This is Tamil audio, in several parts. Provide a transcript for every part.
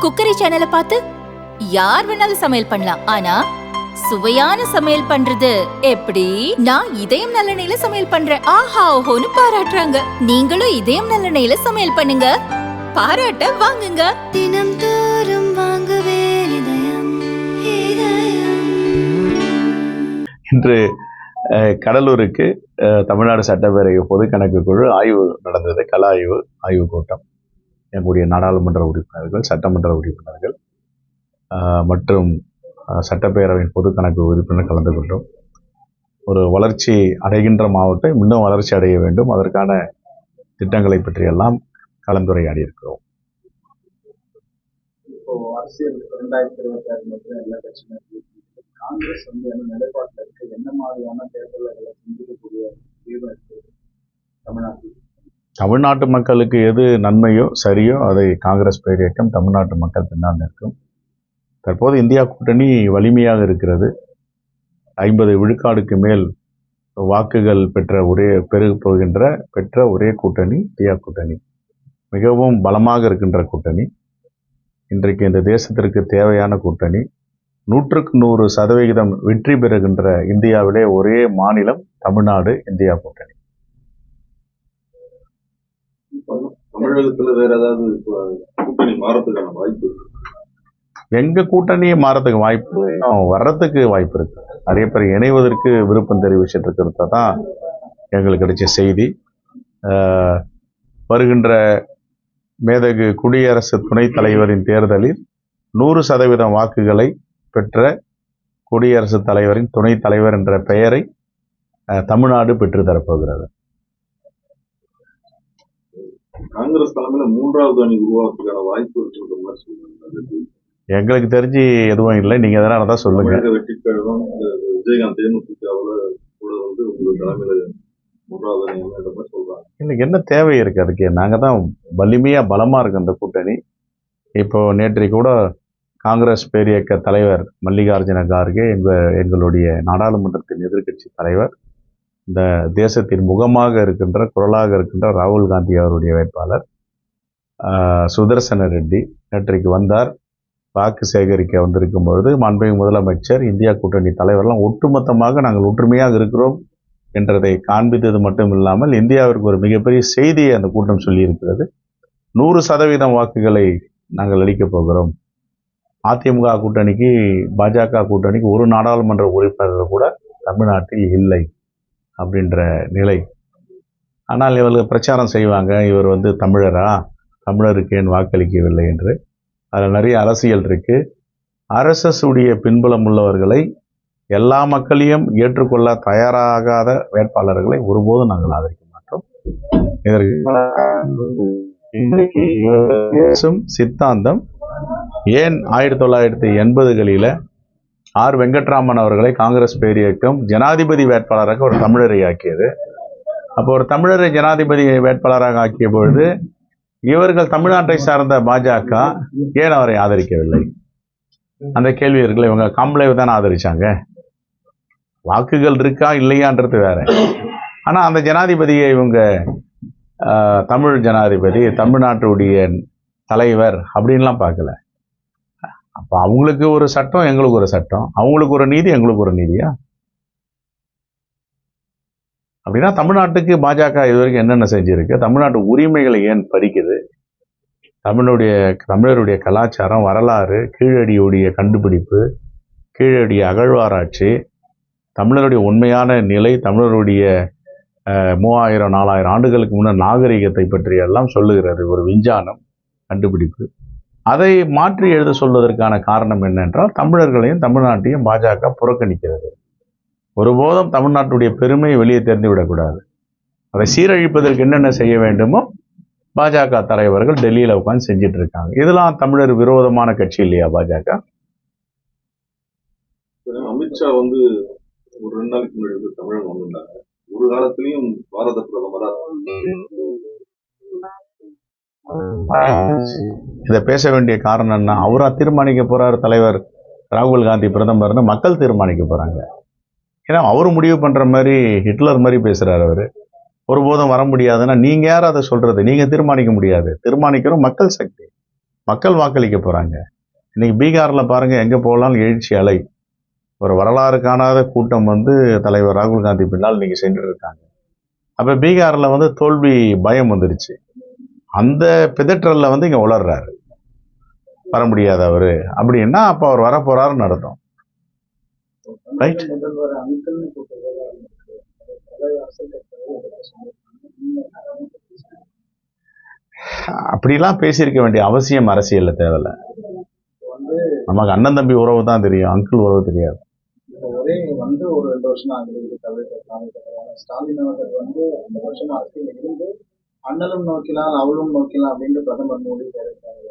குக்கரி சேனலை பார்த்து யார் வேணாலும் சமையல் பண்ணலாம். ஆனா சுவையான சமையல் பண்றது எப்படி? நான் இதயம் நல்லெண்ணெயில சமையல் பண்றேன். ஆஹா ஓஹோன்னு பாராட்டுறாங்க. நீங்களும் இதயம் நல்லெண்ணெயில சமையல் பண்ணுங்க, பாராட்ட வாங்குங்க. தினம் தோறும் வாங்குவே இதயம் இதயம். இன்று கடலூருக்கு தமிழ்நாடு சட்டப்பேரவை பொது கணக்கு குழு ஆய்வு நடந்தது. கள ஆய்வு கூட்டம். எங்களுடைய நாடாளுமன்ற உறுப்பினர்கள், சட்டமன்ற உறுப்பினர்கள் மற்றும் சட்டப்பேரவையின் பொது கணக்கு உறுப்பினர் கலந்து கொண்டோம். ஒரு வளர்ச்சி அடைகின்ற மாவட்டம் இன்னும் வளர்ச்சி அடைய வேண்டும், அதற்கான திட்டங்களை பற்றியெல்லாம் கலந்துரையாடி இருக்கிறோம். இப்போ அரசியல் 2026 எல்லா கட்சியும் காங்கிரஸ் என்ன நிலைப்பாட்டில் இருக்கு, என்ன மாதிரியான தேர்தல்களை சந்திக்கக்கூடிய தீர்வு இருக்கு தமிழ்நாட்டில்? தமிழ்நாட்டு மக்களுக்கு எது நன்மையோ சரியோ அதை காங்கிரஸ் பேரியக்கம் தமிழ்நாட்டு மக்கள் பின்னால் நிற்கும். தற்போது இந்தியா கூட்டணி வலிமையாக இருக்கிறது. 50 விழுக்காடுக்கு மேல் வாக்குகள் பெற்ற ஒரே கூட்டணி இந்தியா கூட்டணி. மிகவும் பலமாக இருக்கின்ற கூட்டணி. இன்றைக்கு இந்த தேசத்திற்கு தேவையான கூட்டணி. 100க்கு 100% வெற்றி பெறுகின்ற இந்தியாவிலே ஒரே மாநிலம் தமிழ்நாடு இந்தியா கூட்டணி. தமிழகத்துல வேற ஏதாவது கூட்டணி மாறதுக்கான வாய்ப்பு இருக்கு? எங்க கூட்டணியை மாறதுக்கு வாய்ப்பு, வர்றதுக்கு வாய்ப்பு இருக்கு. நிறைய பேர் இணைவதற்கு விருப்பம் தெரிவிச்சிட்டு இருக்கிறத தான் எங்களுக்கு கிடைச்ச செய்தி. வருகின்ற மேதகு குடியரசு துணைத் தலைவரின் தேர்தலில் 100% வாக்குகளை பெற்ற குடியரசுத் தலைவரின் துணைத் தலைவர் என்ற பெயரை தமிழ்நாடு பெற்று தரப்போகிறது. காங்கிரஸ் தலைமையில 3வது அணி உருவாக்குறதுக்கான வாய்ப்பு இருக்குன்ற மாதிரி சொல்றாங்க. எங்களுக்கு தெரிஞ்சு எதுவும் இல்லை. நீங்க எதனால தான் சொல்லுங்க. வெற்றி கழகம் விஜயகாந்த் தேமுதிகவுல கூட உங்க தலைமையில 3வது அணி மாதிரி சொல்றாங்க. எனக்கு என்ன தேவை இருக்கு அதுக்கு? நாங்க தான் வலிமையா பலமா இருக்கு அந்த கூட்டணி. இப்போ நேற்றைக்கு கூட காங்கிரஸ் பேரியக்க தலைவர் மல்லிகார்ஜுன கார்கே, எங்களுடைய நாடாளுமன்றத்தின் எதிர்க்கட்சி தலைவர், இந்த தேசத்தின் முகமாக இருக்கின்ற குரலாக இருக்கின்ற ராகுல் காந்தி அவருடைய வேட்பாளர் சுதர்சன ரெட்டி நேற்றைக்கு வந்தார். வாக்கு சேகரிக்க வந்திருக்கும் பொழுது மாண்புமிகு முதலமைச்சர், இந்தியா கூட்டணி தலைவரெல்லாம் ஒட்டுமொத்தமாக நாங்கள் ஒற்றுமையாக இருக்கிறோம் என்றதை காண்பித்தது மட்டும் இல்லாமல் இந்தியாவிற்கு ஒரு மிகப்பெரிய செய்தியை அந்த கூட்டம் சொல்லியிருக்கிறது. 100% வாக்குகளை நாங்கள் அளிக்கப் போகிறோம். அதிமுக கூட்டணிக்கு, பாஜக கூட்டணிக்கு ஒரு நாடாளுமன்ற உறுப்பினர்கள் கூட தமிழ்நாட்டில் இல்லை அப்படின்ற நிலை. ஆனால் இவர்கள் பிரச்சாரம் செய்வாங்க, இவர் தமிழரா, தமிழருக்கு ஏன் வாக்களிக்கவில்லை என்று. அதில் நிறைய அரசியல் இருக்கு. RSS உடைய பின்புலம் உள்ளவர்களை, எல்லா மக்களையும் ஏற்றுக்கொள்ள தயாராகாத வேட்பாளர்களை ஒருபோதும் நாங்கள் ஆதரிக்க மாட்டோம். இதற்கு சித்தாந்தம் ஏன் 1980களில் R. வெங்கட்ராமன் அவர்களை காங்கிரஸ் பேரியக்கம் ஜனாதிபதி வேட்பாளராக ஒரு தமிழரை ஆக்கியது. அப்போ ஒரு தமிழரை ஜனாதிபதி வேட்பாளராக ஆக்கிய பொழுது இவர்கள் தமிழ்நாட்டை சார்ந்த பாஜக ஏன் அவரை ஆதரிக்கவில்லை? அந்த கேள்வி இருக்குல்ல. இவங்க காம்ப்ளேவ் தானே ஆதரிச்சாங்க. வாக்குகள் இருக்கா இல்லையான்றது வேற. ஆனா அந்த ஜனாதிபதியை இவங்க தமிழ் ஜனாதிபதி, தமிழ்நாட்டுடைய தலைவர் அப்படின்லாம் பார்க்கல. அப்ப அவங்களுக்கு ஒரு சட்டம், எங்களுக்கு ஒரு சட்டம். அவங்களுக்கு ஒரு நீதி, எங்களுக்கு ஒரு நீதியா? அப்படின்னா தமிழ்நாட்டுக்கு பாஜக இதுவரைக்கும் என்னென்ன செஞ்சிருக்கு? தமிழ்நாட்டு உரிமைகளை ஏன் பறிக்குது? தமிழருடைய கலாச்சாரம், வரலாறு, கீழடியுடைய கண்டுபிடிப்பு, கீழடி அகழ்வாராய்ச்சி, தமிழருடைய உண்மையான நிலை, தமிழருடைய 3000-4000 ஆண்டுகளுக்கு முன்னர் நாகரிகத்தை பற்றி எல்லாம் சொல்லுகிறது ஒரு விஞ்ஞானம் கண்டுபிடிப்பு. அதை மாற்றி எழுத சொல்வதற்கான காரணம் என்னென்றால், தமிழர்களையும் தமிழ்நாட்டையும் பாஜக புறக்கணிக்கிறது. ஒருபோதும் தமிழ்நாட்டுடைய பெருமை வெளியே தெரிந்து விடக்கூடாது. அதை சீரழிப்பதற்கு என்னென்ன செய்ய வேண்டுமோ பாஜக தலைவர்கள் டெல்லியில உட்காந்து செஞ்சிட்டு இருக்காங்க. இதெல்லாம் தமிழர் விரோதமான கட்சி இல்லையா பாஜக? அமித்ஷா ஒரு 2 நாளைக்கு முன்னாடி தமிழகம் வந்திருந்தாங்க. ஒரு காலத்திலையும் பாரத பிரதமரா இதை பேச வேண்டிய காரணம் என்ன? அவரா தீர்மானிக்க போறாரு தலைவர் ராகுல் காந்தி பிரதமர்னு? மக்கள் தீர்மானிக்க போறாங்க. ஏன்னா அவரு முடிவு பண்ற மாதிரி ஹிட்லர் மாதிரி பேசுறாரு அவரு. ஒருபோதும் வர முடியாதுன்னா நீங்க யாரும் அதை சொல்றது? நீங்க தீர்மானிக்க முடியாது. தீர்மானிக்கிறோம் மக்கள் சக்தி. மக்கள் வாக்களிக்க போகிறாங்க. இன்றைக்கி பீகாரில் பாருங்கள், எங்கே போகலான்னு எழுச்சி அலை. ஒரு வரலாறு காணாத கூட்டம் வந்து தலைவர் ராகுல் காந்தி பின்னால் இன்றைக்கி சென்று இருக்காங்க. அப்போ பீகாரில் வந்து தோல்வி பயம் வந்துடுச்சு. அந்த பிதற்றலில் வந்து இங்கே உளர்றாரு, வர முடியாது அவர் அப்படின்னா, அப்போ அவர் வரப்போறாருன்னு அர்த்தம். ரைட். முதல்வர் அங்கிள்னு கூப்பிடுறதா அரசியல் அப்படிலாம் பேசியிருக்க வேண்டிய அவசியம் அரசியலில் தேவையில்லை. வந்து நமக்கு அண்ணன் தம்பி உறவு தான் தெரியும், அங்கிள் உறவு தெரியாது. இப்போ ஒரே வந்து ஒரு 2 வருஷம் ஆகுது ஸ்டாலின் அவர்கள் வந்து 2 வருஷமா அரசியல் இருந்து அண்ணலும் நோக்கலாம் அவளும் நோக்கலாம் அப்படின்னு பிரதமர் மோடி பேசியிருக்காங்க.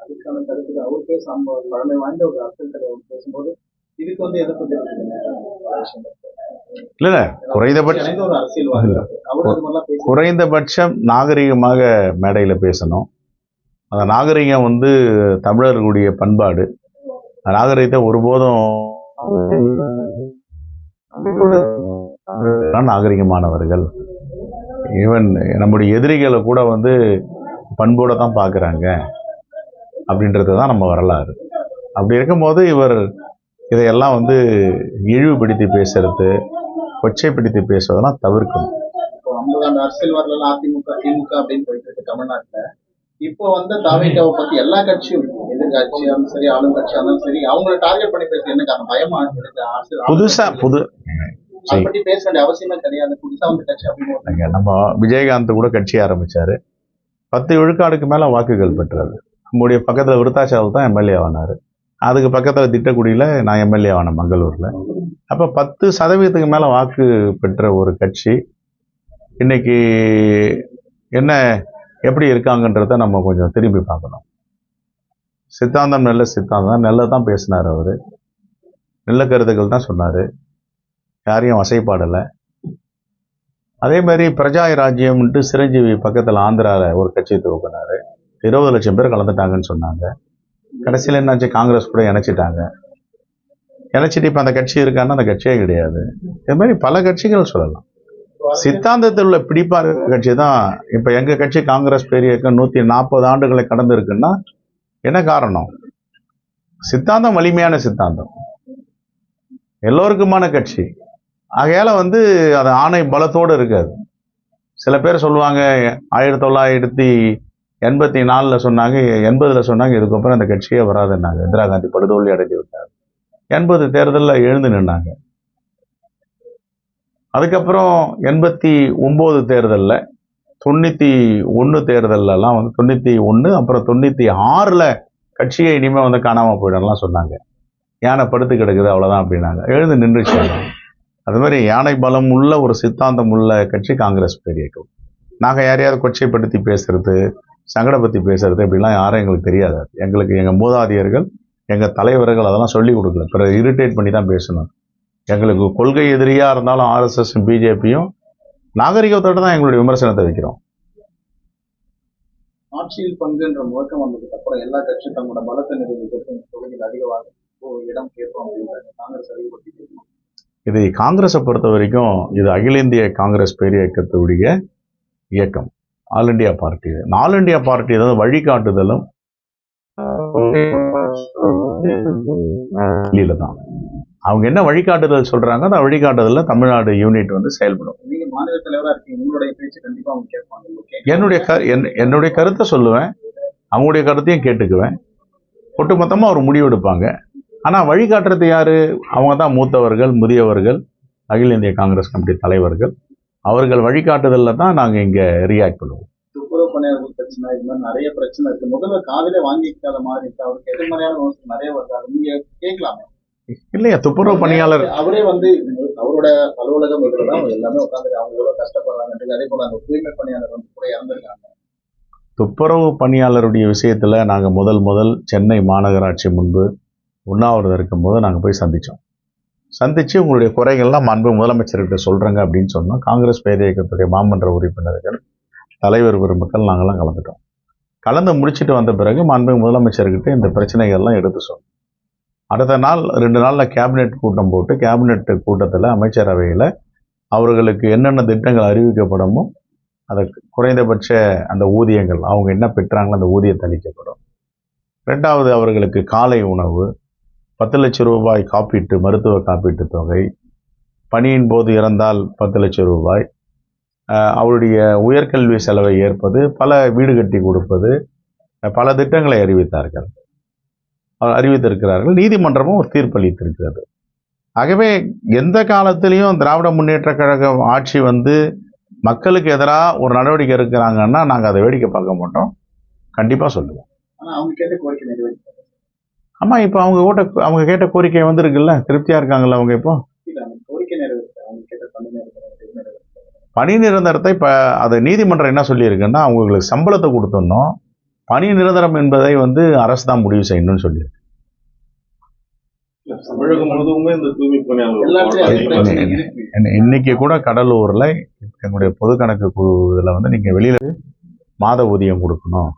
அதுக்கான கருத்து அவர் பேச பழமை வாய்ந்த ஒரு அரசியல் தலைவர் பேசும்போது இதுக்கு வந்து எதை பத்தி இல்லை, குறைந்தபட்சம் ஒரு அரசியல்வாதி அவர் அது மாதிரிலாம் பேசி குறைந்தபட்சம் நாகரிகமாக மேடையில் பேசணும். அந்த நாகரிகம் வந்து தமிழர்களுடைய பண்பாடு. அந்த நாகரிகத்தை ஒருபோதும் நாகரிகமானவர்கள். ஈவன் நம்முடைய எதிரிகளை கூட வந்து பண்போட தான் பார்க்குறாங்க அப்படின்றது தான் நம்ம வரலாறு. அப்படி இருக்கும்போது இவர் இதையெல்லாம் வந்து இழிவுபடுத்தி பேசுறது, கொச்சைப்படுத்தி பேசுறதெல்லாம் தவிர்க்கணும். இப்போ 50 ஆண்டு அரசியல் வரல அதிமுக திமுக அப்படின்னு போயிட்டு இருக்கு தமிழ்நாட்டுல. இப்போ வந்து தாவேக்காவை பத்தி எல்லா கட்சியும், எதிர்கட்சியாலும் சரி ஆளும் கட்சியாலும் சரி, அவங்களை டார்கெட் பண்ணி பேச என்ன காரணம்? பயமா இருக்கு. புதுசா அதை பத்தி பேச வேண்டிய அவசியமே கிடையாது. புதுசா வந்து கட்சி அப்படின்னு நம்ம விஜயகாந்த் கூட கட்சி ஆரம்பிச்சாரு. 10 விழுக்காடுக்கு மேல வாக்குகள் பெற்றாரு. நம்முடைய பக்கத்துல விருத்தாச்சலம் தான் எம்எல்ஏ ஆனாரு. அதுக்கு பக்கத்தில் திட்டக்குடியில் நான் எம்எல்ஏ ஆனேன் மங்களூரில். அப்போ 10% மேலே வாக்கு பெற்ற ஒரு கட்சி இன்னைக்கு என்ன எப்படி இருக்காங்கன்றத நம்ம கொஞ்சம் திரும்பி பார்க்கணும். சித்தாந்தம் நல்ல சித்தாந்தம், நல்லதான் பேசினார் அவர், நல்ல கருத்துக்கள் தான் சொன்னார், யாரையும் வசைப்பாடலை. அதே மாதிரி பிரஜாய ராஜ்யம்ன்ட்டு சிரஞ்சீவி பக்கத்தில் ஆந்திராவில் ஒரு கட்சி துவக்கினார். 20 லட்சம் பேர் கலந்துட்டாங்கன்னு சொன்னாங்க. கடைசியில் என்னாச்சு, காங்கிரஸ் கூட இணைச்சிட்டாங்க. இணைச்சிட்டு இப்போ அந்த கட்சி இருக்கான்னா அந்த கட்சியே கிடையாது. இது மாதிரி பல கட்சிகள் சொல்லலாம். சித்தாந்தத்தில் உள்ள பிடிப்பா இருக்கிற கட்சி தான். இப்போ எங்கள் கட்சி காங்கிரஸ் பெரிய இயக்கம் 140 ஆண்டுகளை கடந்து இருக்குன்னா என்ன காரணம்? சித்தாந்தம் வலிமையான சித்தாந்தம், எல்லோருக்குமான கட்சி. ஆகையால வந்து அது ஆணை பலத்தோடு இருக்காது. சில பேர் சொல்லுவாங்க 1984 சொன்னாங்க, 80 சொன்னாங்க, இதுக்கப்புறம் அந்த கட்சியே வராதுன்னாங்க. இந்திரா காந்தி படுதோல்வி அடைஞ்சு விட்டார். 80 தேர்தலில் எழுந்து நின்னாங்க. அதுக்கப்புறம் 89 தேர்தலில், 91 தேர்தலெல்லாம் வந்து 91 அப்புறம் 96 கட்சியை இனிமேல் வந்து காணாமல் போயிடலாம் சொன்னாங்க. யானை படுத்து கிடக்குது அவ்வளோதான் அப்படின்னாங்க. எழுந்து நின்றுச்சு. அது மாதிரி யானை பலம் உள்ள ஒரு சித்தாந்தம் உள்ள கட்சி காங்கிரஸ் பெரிய இயக்கம். நாங்கள் யாரையாவது கொச்சைப்படுத்தி பேசுறது, சங்கடப்பத்தி பேசுறது அப்படிலாம் யாரும் எங்களுக்கு தெரியாது. எங்களுக்கு எங்கள் மூதாதையர்கள், எங்கள் தலைவர்கள் அதெல்லாம் சொல்லி கொடுக்கல. பிறகு இரிட்டேட் பண்ணி தான் பேசணும். எங்களுக்கு கொள்கை எதிரியாக இருந்தாலும் RSS பிஜேபியும் நாகரிகத்தோடு தான் எங்களுடைய விமர்சனத்தை வைக்கிறோம். ஆட்சியில் பங்குன்ற முழக்கம் வந்ததுக்கு அப்புறம் எல்லா கட்சியும் தங்களோட பலத்தை நிறுவனத்திற்கு தொகுதியில் அதிகமாக இடம் கேட்போம் அப்படின்னு காங்கிரஸ் அறிவுறுத்தி கேட்கணும். இது காங்கிரஸை பொறுத்த வரைக்கும் இது அகில இந்திய காங்கிரஸ் பெரிய இயக்கத்துடைய இயக்கம், all India party. All India party அதாவது வழிகாட்டுதலும் தான். அவங்க என்ன வழிகாட்டுதல் சொல்றாங்க, அந்த வழிகாட்டுதல்ல தமிழ்நாடு யூனிட் வந்து செயல்படும். நீங்க மாநில தலைவரா இருக்கீங்க, உங்களுடைய பேச்சு கண்டிப்பா அவங்க கேட்பாங்க. என்னுடைய கருத்தை சொல்லுவேன், அவங்களுடைய கருத்தையும் கேட்டுக்குவேன். ஒட்டுமொத்தமாக ஒரு முடிவு எடுப்பாங்க. ஆனால் வழிகாட்டுறது யாரு? அவங்க தான் மூத்தவர்கள், முதியவர்கள், அகில இந்திய காங்கிரஸ் கமிட்டி தலைவர்கள். அவர்கள் வழிகாட்டுதலில் தான் நாங்கள் இங்கே ரியாக்ட் பண்ணுவோம். துப்புரவு பணியாளர்கள் பிரச்சனை, இது மாதிரி நிறைய பிரச்சனை இருக்கு. முதல்ல காலையில வாங்கிக்காத மாதிரி இருக்கு. அவருக்கு எதிர்மறையான விமர்சனம் நிறைய வருது. நீங்க கேட்கலாமே. இல்லையா, துப்புரவு பணியாளர் அவரே வந்து அவரோட அலுவலகம் இதுலதான் எல்லாமே உட்காந்து அவங்க எவ்வளவு கஷ்டப்படுறாங்க. அதே போல அந்த தூய்மை பணியாளர் வந்து கூட இறந்துருக்காங்க. துப்புரவு பணியாளருடைய விஷயத்தில் நாங்கள் முதல் சென்னை மாநகராட்சி முன்பு உண்ணாவிரதம் இருக்கும்போது நாங்கள் போய் சந்தித்து உங்களுடைய குறைகள்லாம் மாண்பு முதலமைச்சர்கிட்ட சொல்கிறேங்க அப்படின்னு சொன்னோம். காங்கிரஸ் பேர் இயக்கத்துடைய மாமன்ற உறுப்பினர்கள், தலைவர் பெருமக்கள் நாங்கள்லாம் கலந்துட்டோம். கலந்து முடிச்சுட்டு வந்த பிறகு மாண்பு முதலமைச்சர்கிட்ட இந்த பிரச்சனைகள்லாம் எடுத்து சொன்னோம். அடுத்த நாள் 2 நாளில் கேபினெட் கூட்டம் போட்டு, கேபினெட் கூட்டத்தில் அமைச்சரவையில் அவர்களுக்கு என்னென்ன திட்டங்கள் அறிவிக்கப்படமோ அதற்கு குறைந்தபட்ச அந்த ஊதியங்கள் அவங்க என்ன பெற்றாங்களோ அந்த ஊதியத்தை அளிக்கப்படும். 2வது அவர்களுக்கு காலை உணவு, 10 லட்சம் ரூபாய் காப்பீட்டு மருத்துவ காப்பீட்டு தொகை, பணியின் போது இறந்தால் 10 லட்சம் ரூபாய், அவருடைய உயர்கல்வி செலவை ஏற்பது, பல வீடு கட்டி கொடுப்பது, பல திட்டங்களை அறிவித்திருக்கிறார்கள். நீதிமன்றமும் ஒரு தீர்ப்பளித்திருக்கிறது. ஆகவே எந்த காலத்திலையும் திராவிட முன்னேற்ற கழக ஆட்சி வந்து மக்களுக்கு எதிராக ஒரு நடவடிக்கை இருக்கிறாங்கன்னா நாங்கள் அதை வேடிக்கை பார்க்க மாட்டோம், கண்டிப்பாக சொல்லுவோம். ஆனா அவங்க கேட்ட கோரிக்கை நிறைவேற்ற ஆமாம், இப்போ அவங்க கேட்ட கோரிக்கை வந்திருக்குல்ல, திருப்தியாக இருக்காங்கல்ல அவங்க. இப்போ கோரிக்கை நிறைவேற்ற அவங்க கேட்ட பணி நிறைவேற்ற பணி நிரந்தரத்தை இப்போ அது நீதிமன்றம் என்ன சொல்லியிருக்குன்னா, அவங்களுக்கு சம்பளத்தை கொடுத்துடணும், பணி நிரந்தரம் என்பதை வந்து அரசு தான் முடிவு செய்யணும்னு சொல்லியிருக்கு. தமிழகம் முழுவதுமே இந்த தூய்மை பணியாளர்கள் இன்னைக்கு கூட கடலூரில் எங்களுடைய பொது கணக்கு குழு இதில் வந்து நீங்கள் வெளியில் மாத ஊதியம் கொடுக்கணும்,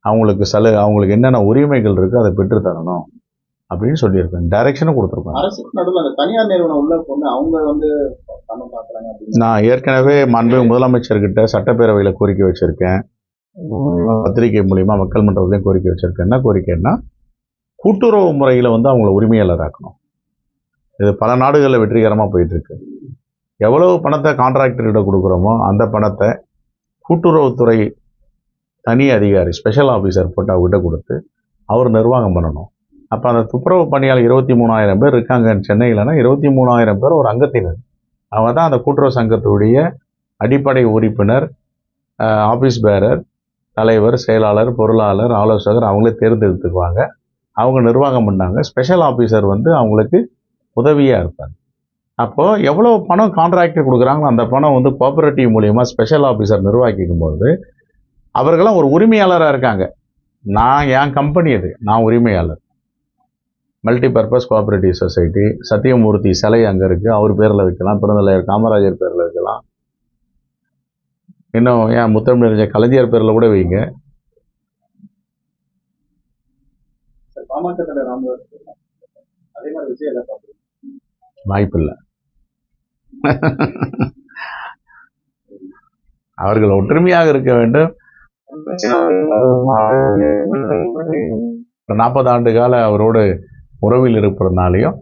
அவங்களுக்கு என்னென்ன உரிமைகள் இருக்குது அதை பெற்று தரணும் அப்படின்னு சொல்லியிருக்கேன். டைரக்ஷனும் கொடுத்துருக்கோம். அரசுக்கு நடுவில் அந்த தனியார் நிறுவனம் உள்ள பொண்ணு அவங்க வந்து பணம் பார்க்குறாங்க அப்படின்னு நான் ஏற்கனவே மாண்புமிகு முதலமைச்சர்கிட்ட சட்டப்பேரவையில் கோரிக்கை வச்சுருக்கேன், பத்திரிகை மூலிமா மக்கள் மன்றத்துலேயும் கோரிக்கை வச்சுருக்கேன். என்ன கோரிக்கைன்னா, கூட்டுறவு முறையில் வந்து அவங்கள உரிமையாளராக்கணும். இது பல நாடுகளில் வெற்றிகரமாக போயிட்டுருக்கு. எவ்வளவு பணத்தை கான்ட்ராக்டர்கிட்ட கொடுக்குறோமோ அந்த பணத்தை கூட்டுறவுத்துறை தனி அதிகாரி ஸ்பெஷல் ஆஃபீஸர் போட்டு அவர்கிட்ட கொடுத்து அவர் நிர்வாகம் பண்ணணும். அப்போ அந்த துப்புரவு பணியாளர் 23,000 பேர் இருக்காங்க சென்னையிலனா, 23,000 பேர் ஒரு அங்கத்தினர். அவங்க தான் அந்த கூட்டுறவு சங்கத்துடைய அடிப்படை உறுப்பினர், ஆஃபீஸ் பேரர், தலைவர், செயலாளர், பொருளாளர், ஆலோசகர் அவங்களே தேர்ந்தெடுத்துக்குவாங்க. அவங்க நிர்வாகம் பண்ணாங்க. ஸ்பெஷல் ஆஃபீஸர் வந்து அவங்களுக்கு உதவியாக இருப்பாங்க. அப்போது எவ்வளோ பணம் கான்ட்ராக்டர் கொடுக்குறாங்களோ அந்த பணம் வந்து கோஆபரேட்டிவ் மூலிமா ஸ்பெஷல் ஆஃபீஸர் நிர்வாகிக்கும் போது அவர்களாம் ஒரு உரிமையாளராக இருக்காங்க. என் கம்பெனி அது, நான் உரிமையாளர். Multi purpose cooperative society, Sathyamurthy சிலை அங்கே இருக்குது, அவர் பேரில் வைக்கலாம், பிறந்தலையர் காமராஜர் பேரில் வைக்கலாம், இன்னும் ஏன் முத்தமிழறிஞர் கலைஞர் பேரில் கூட வைங்க. பாமக தலைவர் ராமதாஸ் அதே மாதிரி விஜய் எல்லாம் பார்க்குறோம். வாய்ப்பில்லை. அவர்கள் ஒற்றுமையாக இருக்க வேண்டும். 40 ஆண்டு கால அவரோடு உறவில் இருப்பதுனாலையும்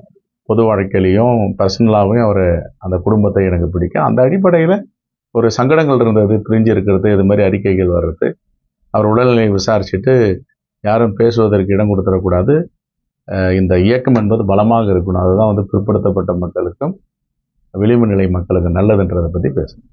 பொது வாழ்க்கையிலையும் பர்சனலாகவும் அவர் அந்த குடும்பத்தை எனக்கு பிடிக்கும். அந்த அடிப்படையில் ஒரு சங்கடங்கள் இருந்தது, பிரிஞ்சு இருக்கிறது, இது மாதிரி அறிக்கைகள் வர்றது. அவர் உடல்நிலையை விசாரிச்சுட்டு யாரும் பேசுவதற்கு இடம் கொடுத்துடக்கூடாது, இந்த இயக்கம் என்பது பலமாக இருக்கணும், அதுதான் வந்து பிற்படுத்தப்பட்ட மக்களுக்கும் விளிம்பு நிலை மக்களுக்கு நல்லதுன்றதை பற்றி பேசணும்.